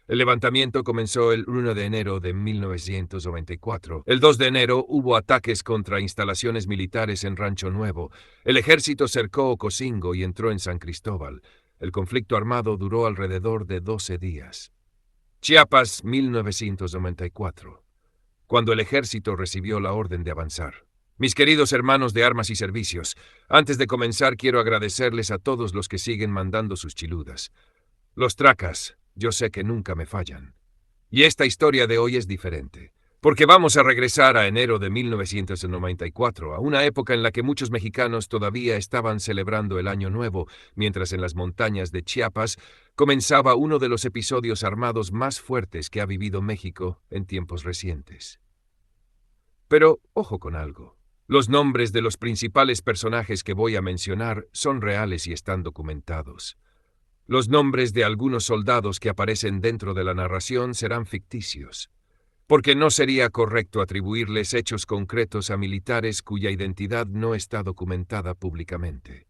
El levantamiento comenzó el 1 de enero de 1994. El 2 de enero hubo ataques contra instalaciones militares en Rancho Nuevo. El ejército cercó Ocosingo y entró en San Cristóbal. El conflicto armado duró alrededor de 12 días. Chiapas, 1994. Cuando el ejército recibió la orden de avanzar. Mis queridos hermanos de armas y servicios, antes de comenzar quiero agradecerles a todos los que siguen mandando sus chiludas. Los tracas, yo sé que nunca me fallan. Y esta historia de hoy es diferente, porque vamos a regresar a enero de 1994, a una época en la que muchos mexicanos todavía estaban celebrando el Año Nuevo, mientras en las montañas de Chiapas comenzaba uno de los episodios armados más fuertes que ha vivido México en tiempos recientes. Pero, ojo con algo. Los nombres de los principales personajes que voy a mencionar son reales y están documentados. Los nombres de algunos soldados que aparecen dentro de la narración serán ficticios, porque no sería correcto atribuirles hechos concretos a militares cuya identidad no está documentada públicamente.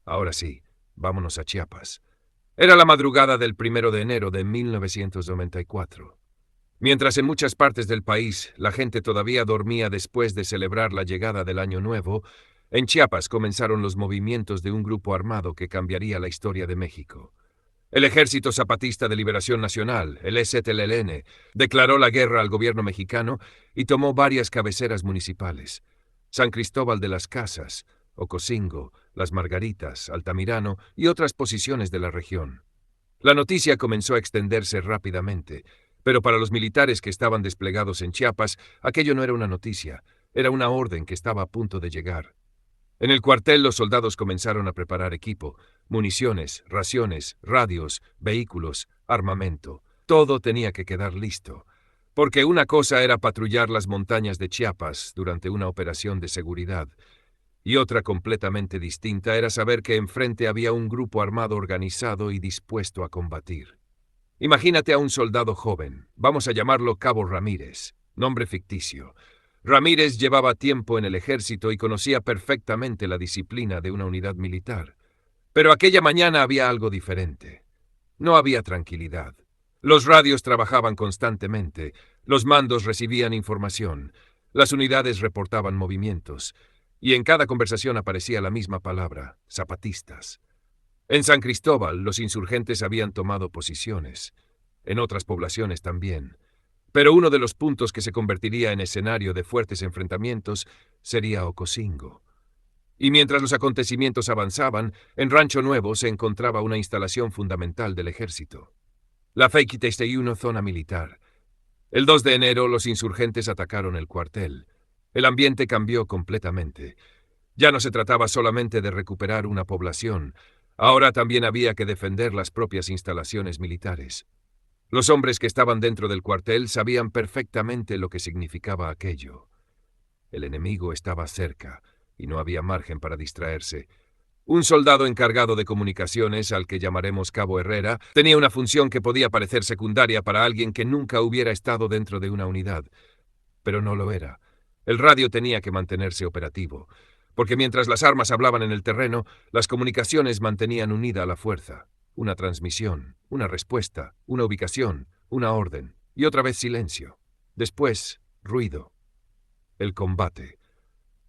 Ahora sí, vámonos a Chiapas. Era la madrugada del 1 de enero de 1994. Mientras en muchas partes del país la gente todavía dormía después de celebrar la llegada del Año Nuevo, en Chiapas comenzaron los movimientos de un grupo armado que cambiaría la historia de México. El Ejército Zapatista de Liberación Nacional, el EZLN, declaró la guerra al gobierno mexicano y tomó varias cabeceras municipales: San Cristóbal de las Casas, Ocosingo, Las Margaritas, Altamirano y otras posiciones de la región. La noticia comenzó a extenderse rápidamente, pero para los militares que estaban desplegados en Chiapas, aquello no era una noticia, era una orden que estaba a punto de llegar. En el cuartel los soldados comenzaron a preparar equipo, municiones, raciones, radios, vehículos, armamento. Todo tenía que quedar listo, porque una cosa era patrullar las montañas de Chiapas durante una operación de seguridad, y otra completamente distinta era saber que enfrente había un grupo armado organizado y dispuesto a combatir. Imagínate a un soldado joven, vamos a llamarlo Cabo Ramírez, nombre ficticio. Ramírez llevaba tiempo en el ejército y conocía perfectamente la disciplina de una unidad militar. Pero aquella mañana había algo diferente. No había tranquilidad. Los radios trabajaban constantemente, los mandos recibían información, las unidades reportaban movimientos, y en cada conversación aparecía la misma palabra: zapatistas. En San Cristóbal, los insurgentes habían tomado posiciones. En otras poblaciones también. Pero uno de los puntos que se convertiría en escenario de fuertes enfrentamientos sería Ocosingo. Y mientras los acontecimientos avanzaban, en Rancho Nuevo se encontraba una instalación fundamental del ejército. La Feiquitesteyuno, zona militar. El 2 de enero, los insurgentes atacaron el cuartel. El ambiente cambió completamente. Ya no se trataba solamente de recuperar una población. Ahora también había que defender las propias instalaciones militares. Los hombres que estaban dentro del cuartel sabían perfectamente lo que significaba aquello. El enemigo estaba cerca, y no había margen para distraerse. Un soldado encargado de comunicaciones, al que llamaremos Cabo Herrera, tenía una función que podía parecer secundaria para alguien que nunca hubiera estado dentro de una unidad. Pero no lo era. El radio tenía que mantenerse operativo, porque mientras las armas hablaban en el terreno, las comunicaciones mantenían unida a la fuerza. Una transmisión, una respuesta, una ubicación, una orden, y otra vez silencio. Después, ruido. El combate.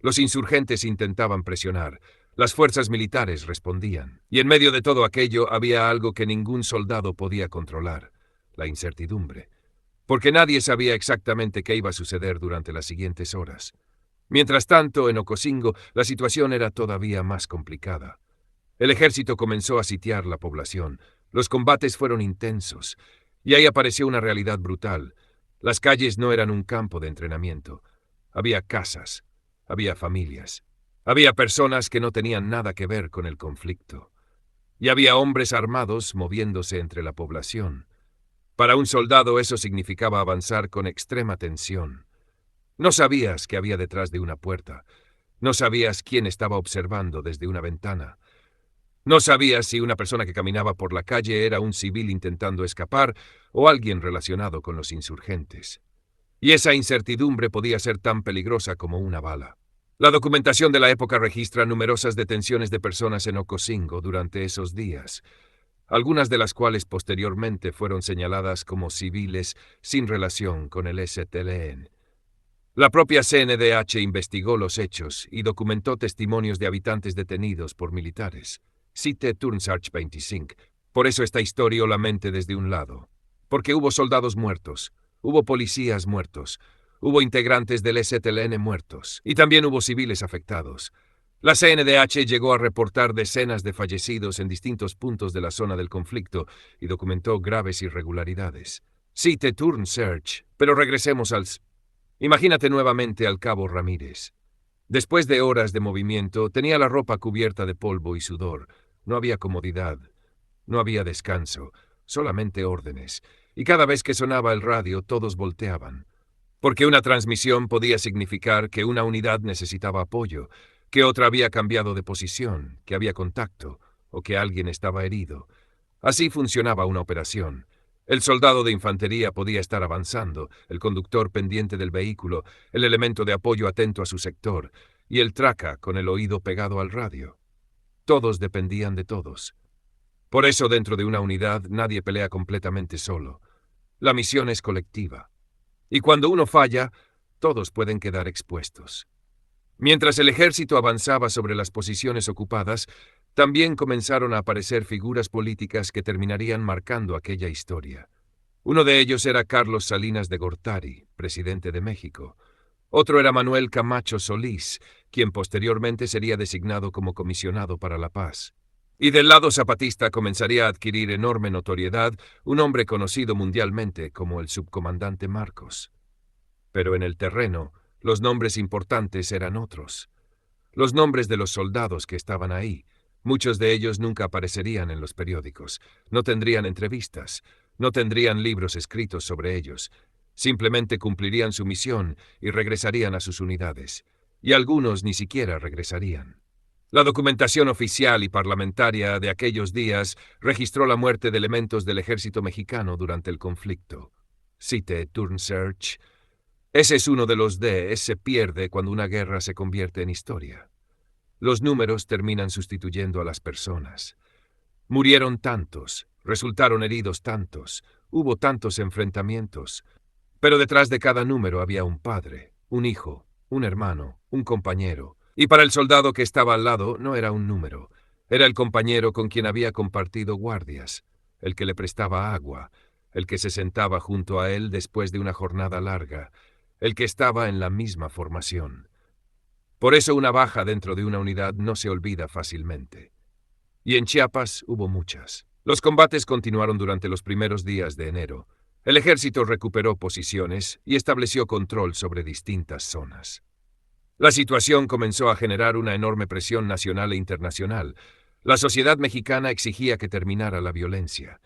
Los insurgentes intentaban presionar. Las fuerzas militares respondían. Y en medio de todo aquello había algo que ningún soldado podía controlar: la incertidumbre. Porque nadie sabía exactamente qué iba a suceder durante las siguientes horas. Mientras tanto, en Ocosingo, la situación era todavía más complicada. El ejército comenzó a sitiar la población. Los combates fueron intensos, y ahí apareció una realidad brutal. Las calles no eran un campo de entrenamiento. Había casas, había familias, había personas que no tenían nada que ver con el conflicto. Y había hombres armados moviéndose entre la población. Para un soldado eso significaba avanzar con extrema tensión. No sabías qué había detrás de una puerta. No sabías quién estaba observando desde una ventana. No sabías si una persona que caminaba por la calle era un civil intentando escapar o alguien relacionado con los insurgentes. Y esa incertidumbre podía ser tan peligrosa como una bala. La documentación de la época registra numerosas detenciones de personas en Ocosingo durante esos días. algunas de las cuales posteriormente fueron señaladas como civiles sin relación con el STLN. La propia CNDH investigó los hechos y documentó testimonios de habitantes detenidos por militares. Cite Turnsearch 25. Por eso esta historia la mente desde un lado. Porque hubo soldados muertos, hubo policías muertos, hubo integrantes del STLN muertos, y también hubo civiles afectados. La CNDH llegó a reportar decenas de fallecidos en distintos puntos de la zona del conflicto y documentó graves irregularidades. Cite Turnsearch, pero regresemos al... Imagínate nuevamente al cabo Ramírez. Después de horas de movimiento, tenía la ropa cubierta de polvo y sudor. No había comodidad, no había descanso, solamente órdenes. Y cada vez que sonaba el radio, todos volteaban. Porque una transmisión podía significar que una unidad necesitaba apoyo, que otra había cambiado de posición, que había contacto, o que alguien estaba herido. Así funcionaba una operación. El soldado de infantería podía estar avanzando, el conductor pendiente del vehículo, el elemento de apoyo atento a su sector, y el traca con el oído pegado al radio. Todos dependían de todos. Por eso dentro de una unidad nadie pelea completamente solo. La misión es colectiva. Y cuando uno falla, todos pueden quedar expuestos. Mientras el ejército avanzaba sobre las posiciones ocupadas, también comenzaron a aparecer figuras políticas que terminarían marcando aquella historia. Uno de ellos era Carlos Salinas de Gortari, presidente de México. Otro era Manuel Camacho Solís, quien posteriormente sería designado como comisionado para la paz. Y del lado zapatista comenzaría a adquirir enorme notoriedad un hombre conocido mundialmente como el subcomandante Marcos. Pero en el terreno, los nombres importantes eran otros. Los nombres de los soldados que estaban ahí. Muchos de ellos nunca aparecerían en los periódicos, no tendrían entrevistas, no tendrían libros escritos sobre ellos. Simplemente cumplirían su misión y regresarían a sus unidades. Y algunos ni siquiera regresarían. La documentación oficial y parlamentaria de aquellos días registró la muerte de elementos del ejército mexicano durante el conflicto. Cite Turnsearch. Ese es uno de los se pierde cuando una guerra se convierte en historia. Los números terminan sustituyendo a las personas. Murieron tantos, resultaron heridos tantos, hubo tantos enfrentamientos, pero detrás de cada número había un padre, un hijo, un hermano, un compañero, y para el soldado que estaba al lado no era un número, era el compañero con quien había compartido guardias, el que le prestaba agua, el que se sentaba junto a él después de una jornada larga, el que estaba en la misma formación. Por eso una baja dentro de una unidad no se olvida fácilmente. Y en Chiapas hubo muchas. Los combates continuaron durante los primeros días de enero. El ejército recuperó posiciones y estableció control sobre distintas zonas. La situación comenzó a generar una enorme presión nacional e internacional. La sociedad mexicana exigía que terminara la violencia.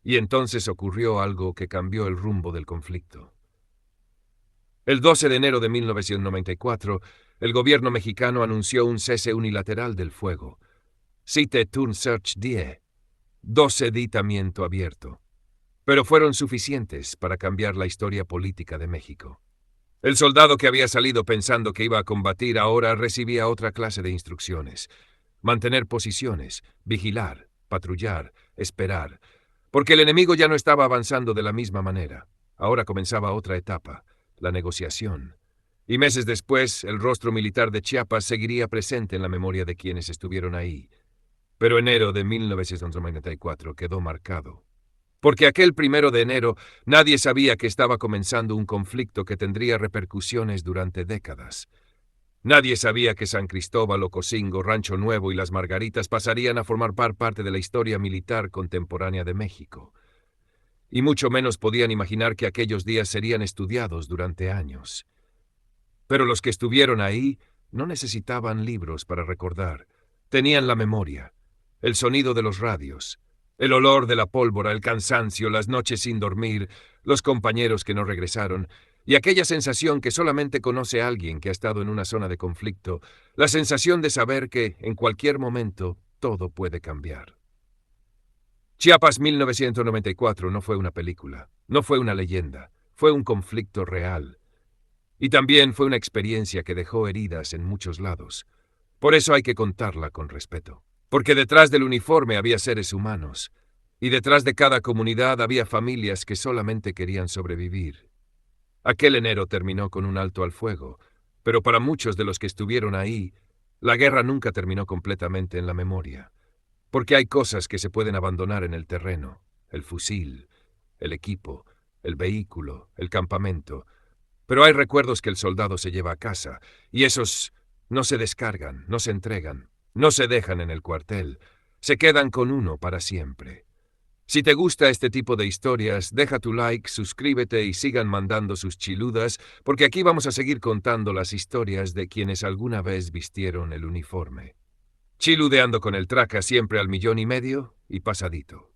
Y entonces ocurrió algo que cambió el rumbo del conflicto. El 12 de enero de 1994, el gobierno mexicano anunció un cese unilateral del fuego. Cite Turnsearch 10. 12 ditamiento abierto. Pero fueron suficientes para cambiar la historia política de México. El soldado que había salido pensando que iba a combatir ahora recibía otra clase de instrucciones. Mantener posiciones, vigilar, patrullar, esperar. Porque el enemigo ya no estaba avanzando de la misma manera. Ahora comenzaba otra etapa. La negociación. Y meses después, el rostro militar de Chiapas seguiría presente en la memoria de quienes estuvieron ahí. Pero enero de 1994 quedó marcado. Porque aquel 1 de enero nadie sabía que estaba comenzando un conflicto que tendría repercusiones durante décadas. Nadie sabía que San Cristóbal, Ocosingo, Rancho Nuevo y Las Margaritas pasarían a formar parte de la historia militar contemporánea de México. Y mucho menos podían imaginar que aquellos días serían estudiados durante años. Pero los que estuvieron ahí no necesitaban libros para recordar. Tenían la memoria, el sonido de los radios, el olor de la pólvora, el cansancio, las noches sin dormir, los compañeros que no regresaron, y aquella sensación que solamente conoce alguien que ha estado en una zona de conflicto, la sensación de saber que, en cualquier momento, todo puede cambiar. Chiapas 1994 no fue una película, no fue una leyenda, fue un conflicto real. Y también fue una experiencia que dejó heridas en muchos lados. Por eso hay que contarla con respeto. Porque detrás del uniforme había seres humanos. Y detrás de cada comunidad había familias que solamente querían sobrevivir. Aquel enero terminó con un alto al fuego, pero para muchos de los que estuvieron ahí, la guerra nunca terminó completamente en la memoria. Porque hay cosas que se pueden abandonar en el terreno: el fusil, el equipo, el vehículo, el campamento. Pero hay recuerdos que el soldado se lleva a casa, y esos no se descargan, no se entregan, no se dejan en el cuartel, se quedan con uno para siempre. Si te gusta este tipo de historias, deja tu like, suscríbete y sigan mandando sus chiludas, porque aquí vamos a seguir contando las historias de quienes alguna vez vistieron el uniforme. Chiludeando con el Traca, siempre al 1,5 millones y pasadito.